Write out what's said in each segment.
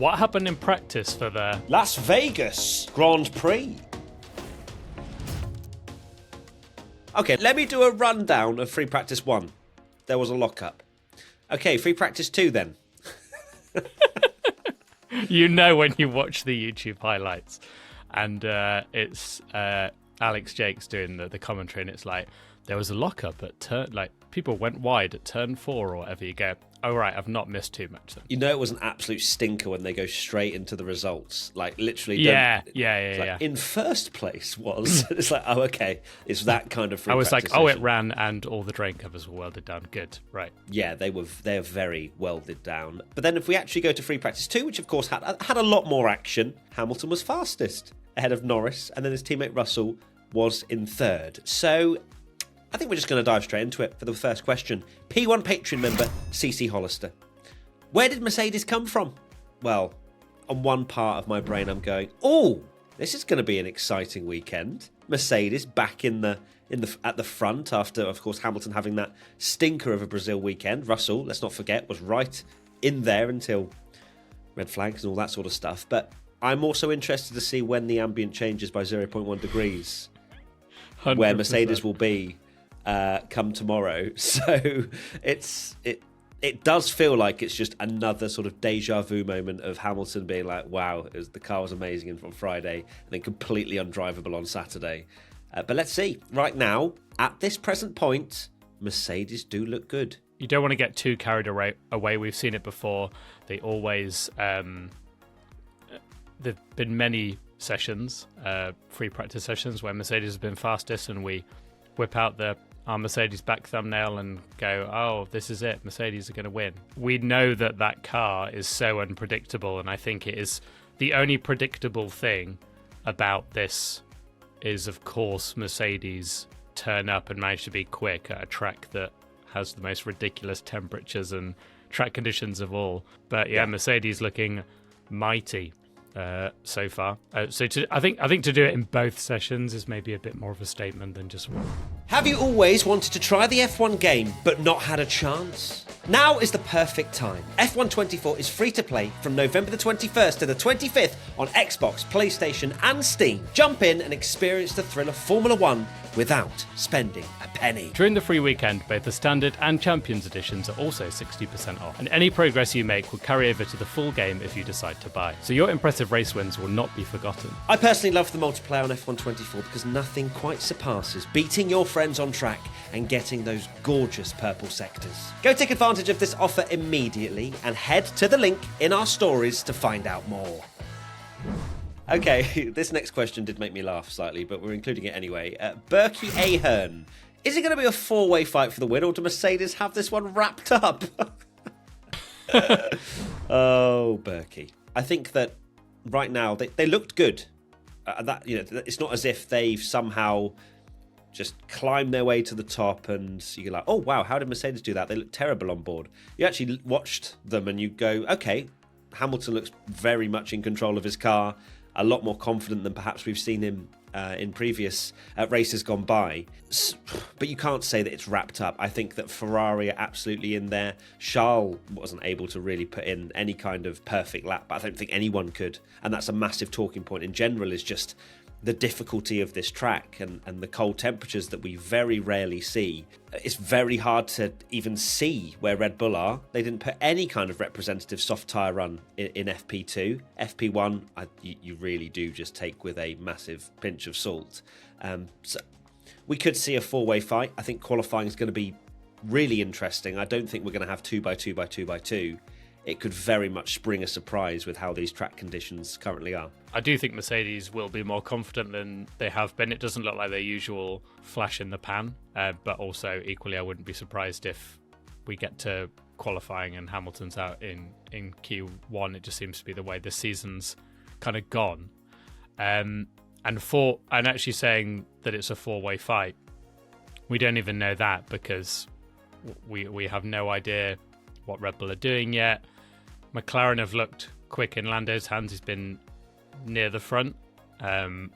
What happened in practice for the Las Vegas Grand Prix? Okay, let me do a rundown of free practice 1. There was a lockup. Okay, free practice 2 then. You know when you watch the YouTube highlights and it's Alex Jakes doing the commentary, and it's like, there was a lockup at turn, like people went wide at turn 4 or whatever. You go, oh right, I've not missed too much then. You know it was an absolute stinker when they go straight into the results. Like literally, Yeah. In first place was it's like, oh okay, it's that kind of free I was like, practice oh, it session. ran and all the drain covers were welded down. Good, right. Yeah, they're very welded down. But then if we actually go to free practice 2, which of course had a lot more action, Hamilton was fastest ahead of Norris, and then his teammate Russell was in third. So I think we're just going to dive straight into it for the first question. P1 Patreon member CC Hollister. Where did Mercedes come from? Well, on one part of my brain I'm going, oh, this is going to be an exciting weekend. Mercedes back at the front after, of course, Hamilton having that stinker of a Brazil weekend. Russell, let's not forget, was right in there until red flags and all that sort of stuff. But I'm also interested to see when the ambient changes by 0.1 degrees, 100%. where Mercedes will be come tomorrow. So it does feel like it's just another sort of deja vu moment of Hamilton being like, wow, the car was amazing on Friday and then completely undrivable on Saturday. But let's see. Right now, at this present point, Mercedes do look good. You don't want to get too carried away. We've seen it before. They always... there've been many sessions, free practice sessions, where Mercedes has been fastest and we whip out our Mercedes back thumbnail and go, oh, this is it, Mercedes are going to win. We know that car is so unpredictable, and I think it is the only predictable thing about this is, of course, Mercedes turn up and manage to be quick at a track that has the most ridiculous temperatures and track conditions of all. But yeah. Mercedes looking mighty so far. I think to do it in both sessions is maybe a bit more of a statement than just one. Have you always wanted to try the F1 game but not had a chance? Now is the perfect time. F1 24 is free to play from November the 21st to the 25th on Xbox, PlayStation and Steam. Jump in and experience the thrill of Formula 1 without spending a penny. During the free weekend, both the Standard and Champions editions are also 60% off, and any progress you make will carry over to the full game if you decide to buy. So your impressive race wins will not be forgotten. I personally love the multiplayer on F1 24 because nothing quite surpasses beating your friends on track and getting those gorgeous purple sectors. Go take advantage of this offer immediately and head to the link in our stories to find out more. Okay, this next question did make me laugh slightly, but we're including it anyway. Berkey Ahern. Is it going to be a four-way fight for the win, or do Mercedes have this one wrapped up? Oh, Berkey. I think that right now they looked good. It's not as if they've somehow just climbed their way to the top and you're like, oh wow, how did Mercedes do that? They look terrible on board. You actually watched them and you go, okay, Hamilton looks very much in control of his car, a lot more confident than perhaps we've seen him in previous races gone by. But you can't say that it's wrapped up. I think that Ferrari are absolutely in there. Charles wasn't able to really put in any kind of perfect lap, but I don't think anyone could. And that's a massive talking point in general, is just the difficulty of this track and the cold temperatures that we very rarely see. It's very hard to even see where Red Bull are. They didn't put any kind of representative soft tyre run in FP2. FP1, you really do just take with a massive pinch of salt. So we could see a four-way fight. I think qualifying is going to be really interesting. I don't think we're going to have 2x2x2x2. It could very much spring a surprise with how these track conditions currently are. I do think Mercedes will be more confident than they have been. It doesn't look like their usual flash in the pan, but also equally I wouldn't be surprised if we get to qualifying and Hamilton's out in Q1. It just seems to be the way the season's kind of gone. And actually saying that it's a four-way fight, we don't even know that because we have no idea what Red Bull are doing yet. McLaren have looked quick in Lando's hands. He's been near the front, and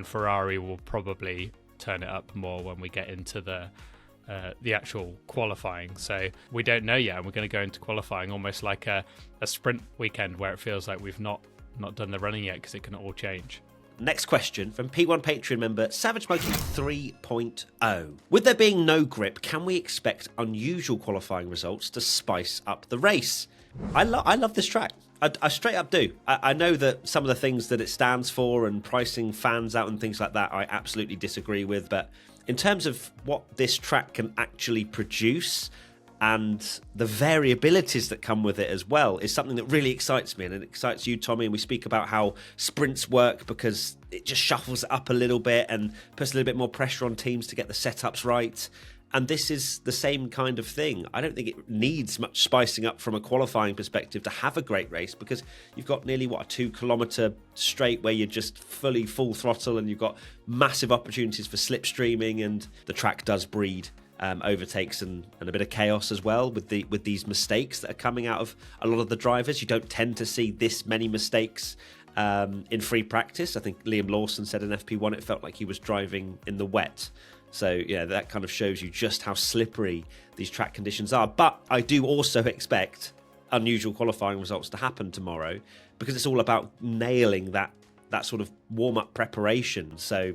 Ferrari will probably turn it up more when we get into the the actual qualifying. So we don't know yet, and we're going to go into qualifying almost like a sprint weekend where it feels like we've not done the running yet because it can all change. Next question from P1 Patreon member Savage Monkey 3.0. With there being no grip, can we expect unusual qualifying results to spice up the race? I love this track. I straight up do. I know that some of the things that it stands for and pricing fans out and things like that, I absolutely disagree with. But in terms of what this track can actually produce and the variabilities that come with it as well is something that really excites me, and it excites you, Tommy. And we speak about how sprints work because it just shuffles it up a little bit and puts a little bit more pressure on teams to get the setups right. And this is the same kind of thing. I don't think it needs much spicing up from a qualifying perspective to have a great race, because you've got nearly, a 2 kilometre straight where you're just fully full throttle, and you've got massive opportunities for slipstreaming, and the track does breed overtakes and a bit of chaos as well with these mistakes that are coming out of a lot of the drivers. You don't tend to see this many mistakes in free practice. I think Liam Lawson said in FP1 it felt like he was driving in the wet. So, yeah, that kind of shows you just how slippery these track conditions are. But I do also expect unusual qualifying results to happen tomorrow, because it's all about nailing that sort of warm-up preparation. So,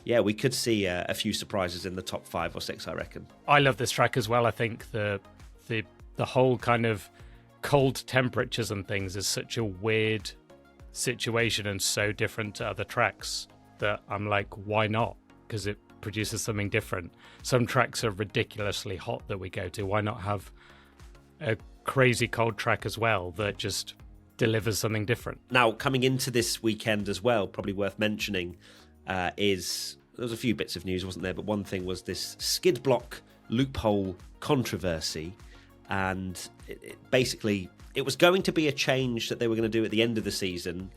yeah, we could see a few surprises in the top 5 or 6, I reckon. I love this track as well. I think the whole kind of cold temperatures and things is such a weird situation and so different to other tracks that I'm like, why not? Because it produces something different. Some tracks are ridiculously hot that we go to. Why not have a crazy cold track as well that just delivers something different? Now, coming into this weekend as well, probably worth mentioning, is there was a few bits of news, wasn't there? But one thing was this skid block loophole controversy, and basically it was going to be a change that they were going to do at the end of the season,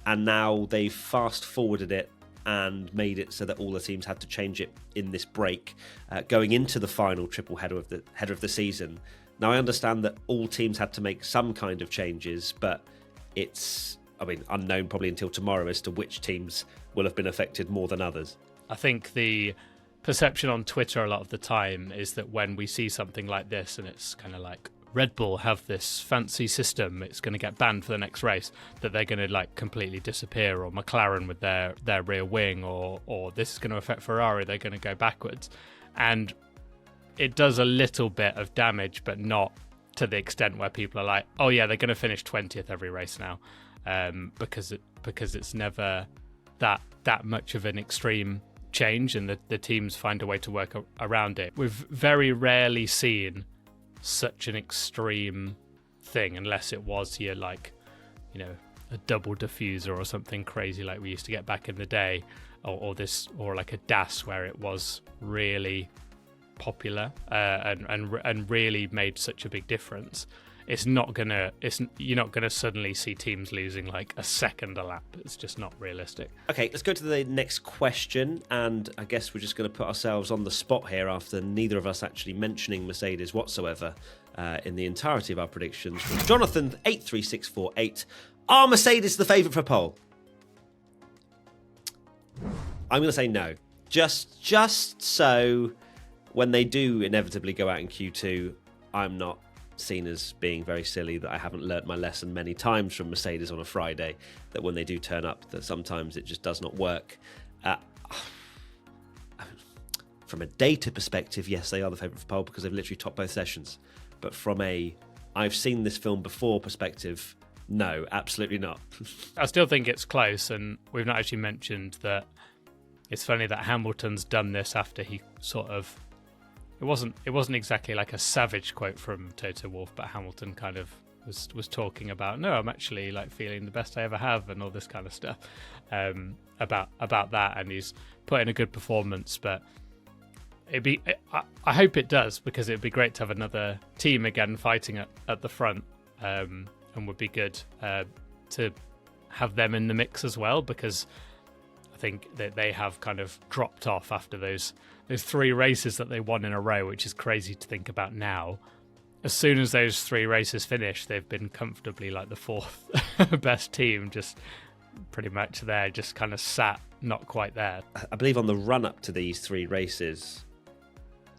and now they've fast forwarded it and made it so that all the teams had to change it in this break, going into the final triple header of the season. Now, I understand that all teams had to make some kind of changes, but it's, unknown probably until tomorrow as to which teams will have been affected more than others. I think the perception on Twitter a lot of the time is that when we see something like this, and it's kind of like, Red Bull have this fancy system, it's going to get banned for the next race, that they're going to completely disappear, or McLaren with their rear wing, or this is going to affect Ferrari, they're going to go backwards. And it does a little bit of damage, but not to the extent where people are like, oh yeah, they're going to finish 20th every race now, because it's never that much of an extreme change, and the teams find a way to work around it. We've very rarely seen such an extreme thing, unless it was a double diffuser or something crazy like we used to get back in the day, or like a DAS where it was really popular and really made such a big difference. You're not gonna suddenly see teams losing like a second a lap. It's just not realistic. Okay, let's go to the next question, and I guess we're just going to put ourselves on the spot here after neither of us actually mentioning Mercedes whatsoever in the entirety of our predictions. From Jonathan 83648, are Mercedes the favourite for pole? I'm going to say no. Just so when they do inevitably go out in Q2, I'm not seen as being very silly, that I haven't learnt my lesson many times from Mercedes on a Friday, that when they do turn up, that sometimes it just does not work. From a data perspective, yes, they are the favourite for pole because they've literally topped both sessions. But from a I've seen this film before perspective, no, absolutely not. I still think it's close, and we've not actually mentioned that it's funny that Hamilton's done this after he sort of It wasn't exactly like a savage quote from Toto Wolff, but Hamilton kind of was talking about, no, I'm actually like feeling the best I ever have, and all this kind of stuff about that, and he's put in a good performance. But I hope it does, because it'd be great to have another team again fighting at the front, and would be good to have them in the mix as well, because I think that they have kind of dropped off after those 3 races that they won in a row, which is crazy to think about now. As soon as those 3 races finish, they've been comfortably like the 4th best team, just pretty much there, just kind of sat, not quite there. I believe on the run-up to these 3 races,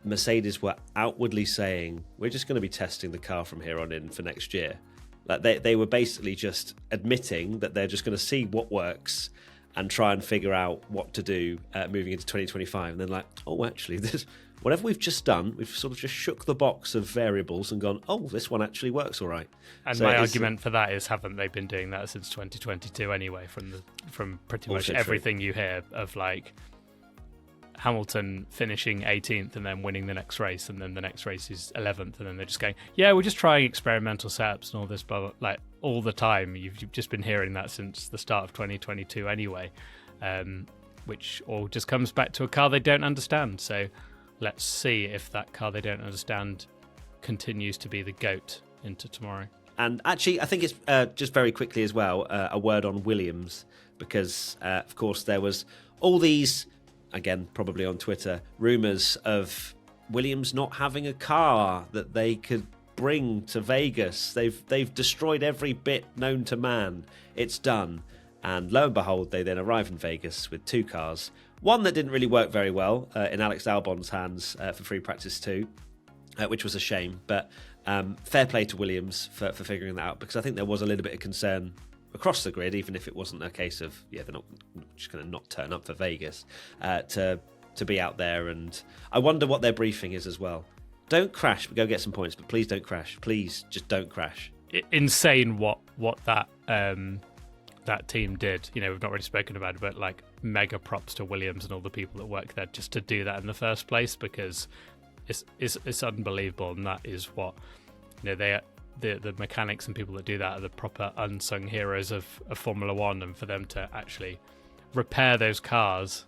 Mercedes were outwardly saying, we're just going to be testing the car from here on in for next year. Like they were basically just admitting that they're just going to see what works and try and figure out what to do moving into 2025. And then like, oh, actually, whatever we've just done, we've sort of just shook the box of variables and gone, oh, this one actually works all right. And so my argument for that is, haven't they been doing that since 2022 anyway, from pretty much everything you hear of like Hamilton finishing 18th and then winning the next race, and then the next race is 11th, and then they're just going, yeah, we're just trying experimental setups and all this, blah, blah, like all the time. You've just been hearing that since the start of 2022 anyway, which all just comes back to a car they don't understand. So let's see if that car they don't understand continues to be the GOAT into tomorrow. And actually, I think it's just very quickly as well, a word on Williams, because, of course, there was all these, again, probably on Twitter, rumours of Williams not having a car that they could bring to Vegas. They've destroyed every bit known to man. It's done. And lo and behold, they then arrive in Vegas with two cars. One that didn't really work very well in Alex Albon's hands for free practice 2, which was a shame. But fair play to Williams for figuring that out, because I think there was a little bit of concern across the grid, even if it wasn't a case of, they're not just going to not turn up for Vegas, to be out there. And I wonder what their briefing is as well. Don't crash, but go get some points, but please don't crash. Please just don't crash. Insane what that that team did. We've not really spoken about it, but like mega props to Williams and all the people that work there just to do that in the first place, because it's unbelievable. And that is what the mechanics and people that do that are the proper unsung heroes of Formula One, and for them to actually repair those cars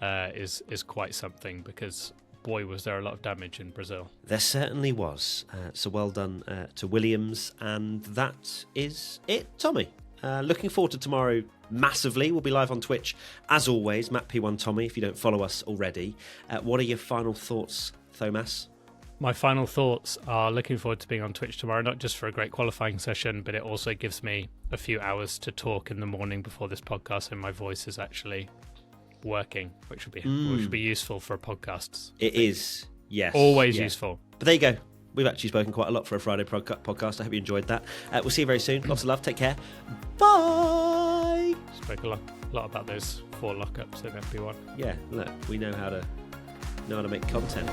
is quite something, because boy, was there a lot of damage in Brazil. There certainly was. So well done to Williams, and that is it, Tommy. Looking forward to tomorrow massively. We'll be live on Twitch as always, Matt P1 Tommy, if you don't follow us already. What are your final thoughts, Thomas? My final thoughts are looking forward to being on Twitch tomorrow, not just for a great qualifying session, but it also gives me a few hours to talk in the morning before this podcast, and my voice is actually working, which would be useful for podcasts. It is, yes. Always useful. But there you go. We've actually spoken quite a lot for a Friday podcast. I hope you enjoyed that. We'll see you very soon. Lots of love. Take care. Bye. Spoke a lot about those 4 lockups in FP1. Yeah, look, we know how to make content.